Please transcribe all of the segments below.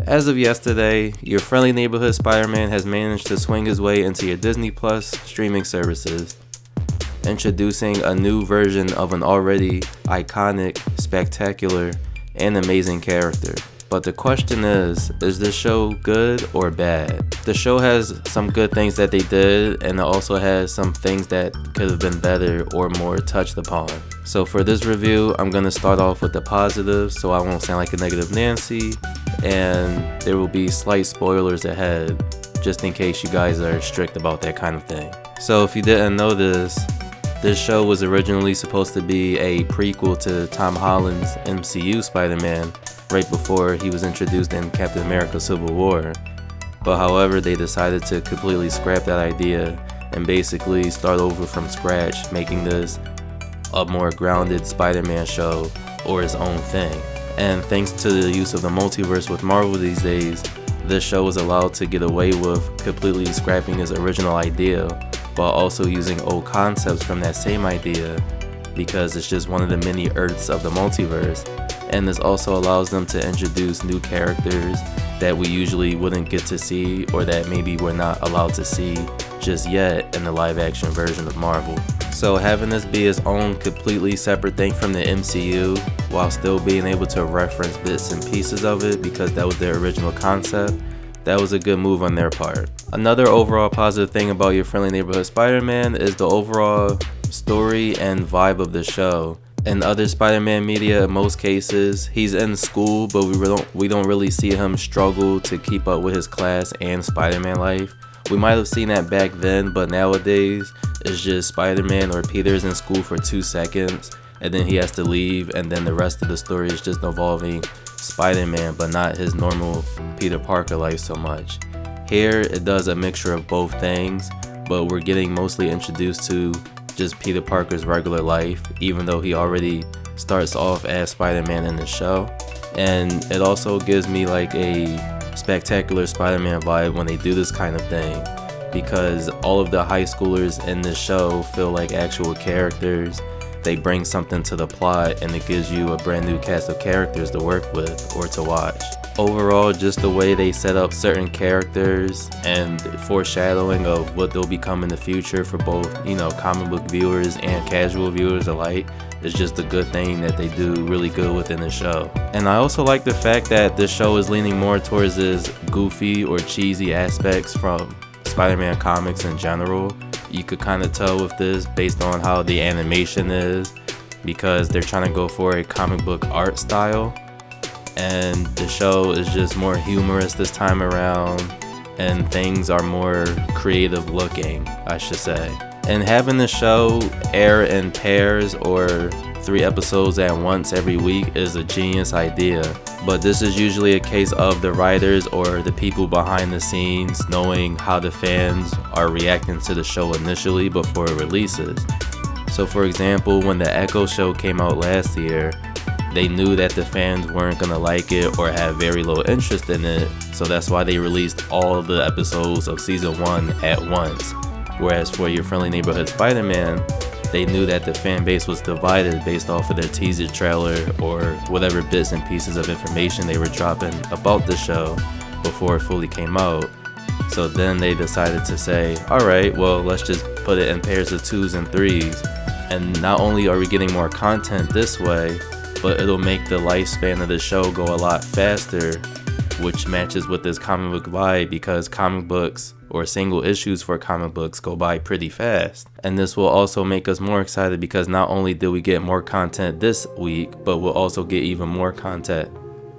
As of yesterday, your friendly neighborhood Spider-Man has managed to swing his way into your Disney Plus streaming services, introducing a new version of an already iconic, spectacular, and amazing character. But the question is this show good or bad? The show has some good things that they did, and it also has some things that could have been better or more touched upon. So for this review, I'm gonna start off with the positives so I won't sound like a negative Nancy, and there will be slight spoilers ahead just in case you guys are strict about that kind of thing. So if you didn't know this show was originally supposed to be a prequel to Tom Holland's MCU Spider-Man right before he was introduced in Captain America Civil War. But however, they decided to completely scrap that idea and basically start over from scratch, making this a more grounded Spider-Man show or his own thing. And thanks to the use of the multiverse with Marvel these days, this show was allowed to get away with completely scrapping his original idea while also using old concepts from that same idea, because it's just one of the many Earths of the multiverse. And this also allows them to introduce new characters that we usually wouldn't get to see, or that maybe we're not allowed to see just yet in the live action version of Marvel. So having this be its own completely separate thing from the MCU while still being able to reference bits and pieces of it because that was their original concept, that was a good move on their part. Another overall positive thing about your friendly neighborhood Spider-Man is the overall story and vibe of the show. In other Spider-Man media, in most cases, he's in school, but we don't really see him struggle to keep up with his class and Spider-Man life. We might have seen that back then, but nowadays, it's just Spider-Man or Peter's in school for 2 seconds, and then he has to leave, and then the rest of the story is just involving Spider-Man, but not his normal Peter Parker life so much. Here, it does a mixture of both things, but we're getting mostly introduced to just Peter Parker's regular life, even though he already starts off as Spider-Man in the show. And it also gives me like a spectacular Spider-Man vibe when they do this kind of thing, because all of the high schoolers in this show feel like actual characters. They bring something to the plot, and it gives you a brand new cast of characters to work with or to watch. Overall, just the way they set up certain characters and foreshadowing of what they'll become in the future for both, comic book viewers and casual viewers alike is just a good thing that they do really good within the show. And I also like the fact that this show is leaning more towards its goofy or cheesy aspects from Spider-Man comics in general. You could kind of tell with this based on how the animation is, because they're trying to go for a comic book art style, and the show is just more humorous this time around, and things are more creative looking, I should say. And having the show air in pairs or 3 episodes at once every week is a genius idea, but this is usually a case of the writers or the people behind the scenes knowing how the fans are reacting to the show initially before it releases. So for example, when the Echo show came out last year, they knew that the fans weren't gonna like it or have very low interest in it, so that's why they released all the episodes of season 1 at once. Whereas for your friendly neighborhood Spider-Man, they knew that the fan base was divided based off of their teaser trailer or whatever bits and pieces of information they were dropping about the show before it fully came out. So then they decided to say, alright, well, let's just put it in pairs of 2s and 3s. And not only are we getting more content this way, but it'll make the lifespan of the show go a lot faster, which matches with this comic book vibe, because comic books or single issues for comic books go by pretty fast. And this will also make us more excited because not only did we get more content this week, but we'll also get even more content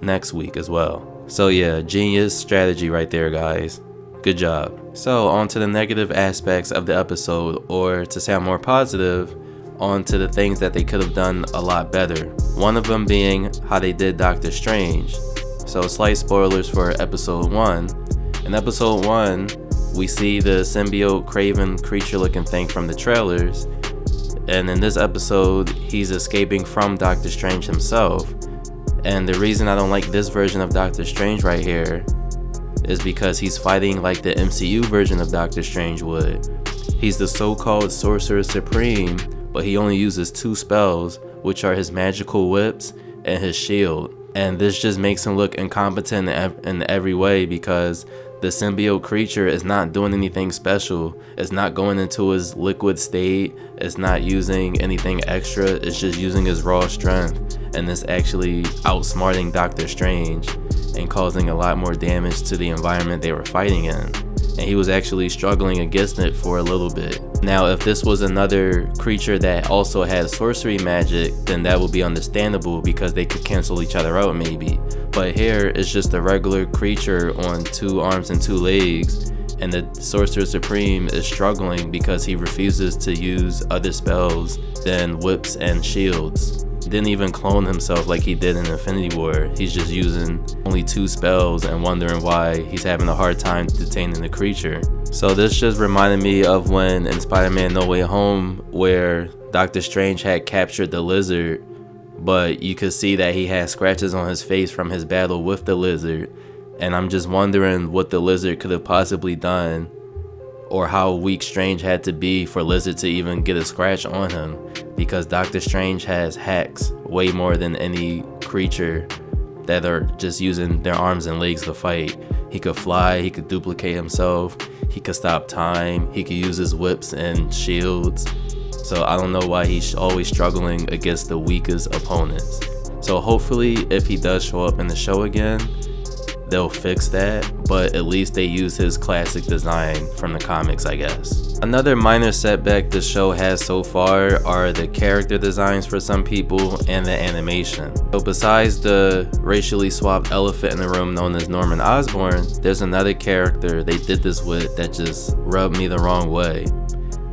next week as well. So yeah, genius strategy right there, guys. Good job. So on to the negative aspects of the episode, or to sound more positive, on to the things that they could have done a lot better. One of them being how they did Doctor Strange. So slight spoilers for episode 1. In episode 1, we see the symbiote Kraven creature looking thing from the trailers, and in this episode he's escaping from Doctor Strange himself. And the reason I don't like this version of Doctor Strange right here is because he's fighting like the MCU version of Doctor Strange would. He's the so-called Sorcerer Supreme, but he only uses 2 spells, which are his magical whips and his shield. And this just makes him look incompetent in every way, because the symbiote creature is not doing anything special. It's not going into his liquid state. It's not using anything extra. It's just using his raw strength. And it's actually outsmarting Doctor Strange and causing a lot more damage to the environment they were fighting in. And he was actually struggling against it for a little bit. Now, if this was another creature that also had sorcery magic, then that would be understandable, because they could cancel each other out maybe. But here, it's just a regular creature on 2 arms and 2 legs, and the Sorcerer Supreme is struggling because he refuses to use other spells than whips and shields. He didn't even clone himself like he did in Infinity War. He's just using only 2 spells and wondering why he's having a hard time detaining the creature. So this just reminded me of when in Spider-Man No Way Home, where Doctor Strange had captured the Lizard, but you could see that he had scratches on his face from his battle with the Lizard. And I'm just wondering what the Lizard could have possibly done, or how weak Strange had to be for Lizard to even get a scratch on him, because Doctor Strange has hacks way more than any creature that are just using their arms and legs to fight. He could fly, he could duplicate himself, he could stop time, he could use his whips and shields. So I don't know why he's always struggling against the weakest opponents. So hopefully if he does show up in the show again, they'll fix that, but at least they use his classic design from the comics, I guess. Another minor setback the show has so far are the character designs for some people and the animation. So besides the racially swapped elephant in the room known as Norman Osborn, there's another character they did this with that just rubbed me the wrong way,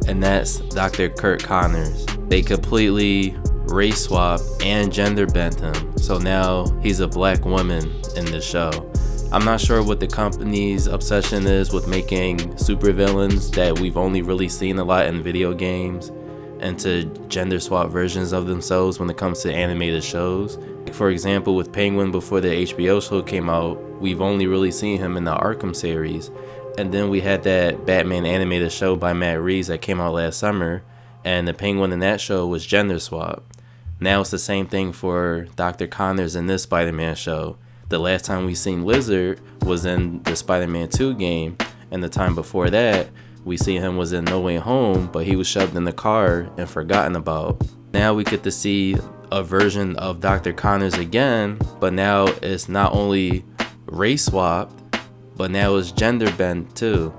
and that's Dr. Curt Connors. They completely race swapped and gender bent him, so now he's a black woman in the show. I'm not sure what the company's obsession is with making supervillains that we've only really seen a lot in video games into gender swap versions of themselves when it comes to animated shows. For example, with Penguin before the HBO show came out, we've only really seen him in the Arkham series. And then we had that Batman animated show by Matt Reeves that came out last summer, and the Penguin in that show was gender swap. Now it's the same thing for Dr. Connors in this Spider-Man show. The last time we seen Lizard was in the Spider-Man 2 game, and the time before that, we see him was in No Way Home, but he was shoved in the car and forgotten about. Now we get to see a version of Dr. Connors again, but now it's not only race swapped, but now it's gender bent too.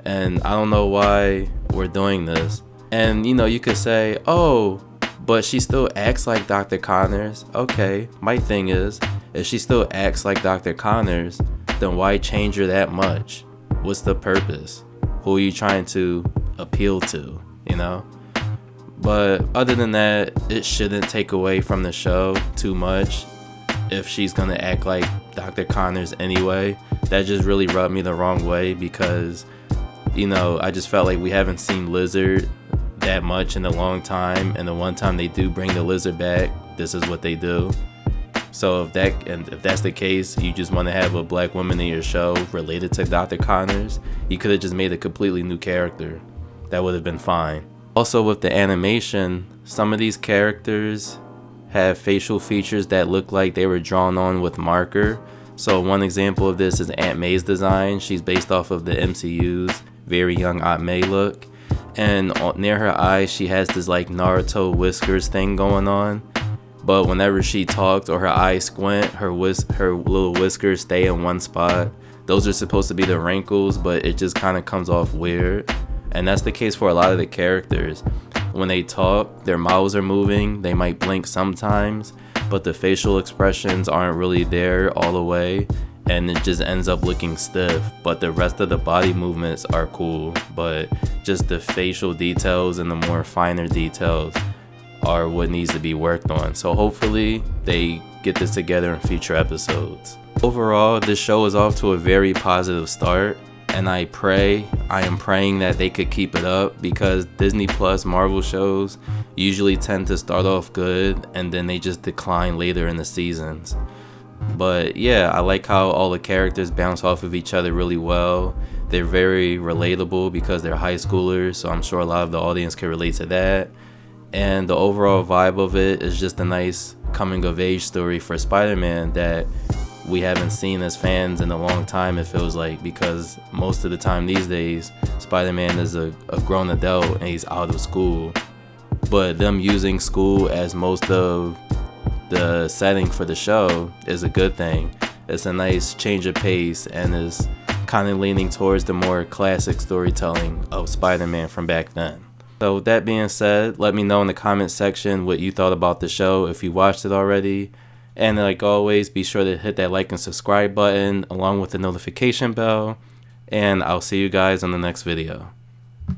And I don't know why we're doing this. And you know, you could say, oh, but she still acts like Dr. Connors. Okay, my thing is, if she still acts like Dr. Connors, then why change her that much? What's the purpose? Who are you trying to appeal to, you know? But other than that, it shouldn't take away from the show too much if she's gonna act like Dr. Connors anyway. That just really rubbed me the wrong way, because, you know, I just felt like we haven't seen Lizard that much in a long time, and the one time they do bring the Lizard back, this is what they do. So if that's the case, you just want to have a black woman in your show related to Dr. Connors, you could have just made a completely new character. That would have been fine. Also with the animation, some of these characters have facial features that look like they were drawn on with marker. So one example of this is Aunt May's design. She's based off of the MCU's very young Aunt May look. And near her eyes, she has this like Naruto whiskers thing going on. But whenever she talked or her eyes squint, her little whiskers stay in one spot. Those are supposed to be the wrinkles, but it just kind of comes off weird. And that's the case for a lot of the characters. When they talk, their mouths are moving, they might blink sometimes, but the facial expressions aren't really there all the way, and it just ends up looking stiff. But the rest of the body movements are cool, but just the facial details and the more finer details are what needs to be worked on. So hopefully they get this together in future episodes. Overall, this show is off to a very positive start, and I am praying that they could keep it up, because Disney Plus Marvel shows usually tend to start off good and then they just decline later in the seasons. But yeah, I like how all the characters bounce off of each other really well. They're very relatable because they're high schoolers, so I'm sure a lot of the audience can relate to that. And the overall vibe of it is just a nice coming of age story for Spider-Man that we haven't seen as fans in a long time, it feels like, because most of the time these days Spider-Man is a grown adult and he's out of school. But them using school as most of the setting for the show is a good thing. It's a nice change of pace and is kind of leaning towards the more classic storytelling of Spider-Man from back then. So with that being said, let me know in the comment section what you thought about the show if you watched it already. And like always, be sure to hit that like and subscribe button along with the notification bell. And I'll see you guys on the next video.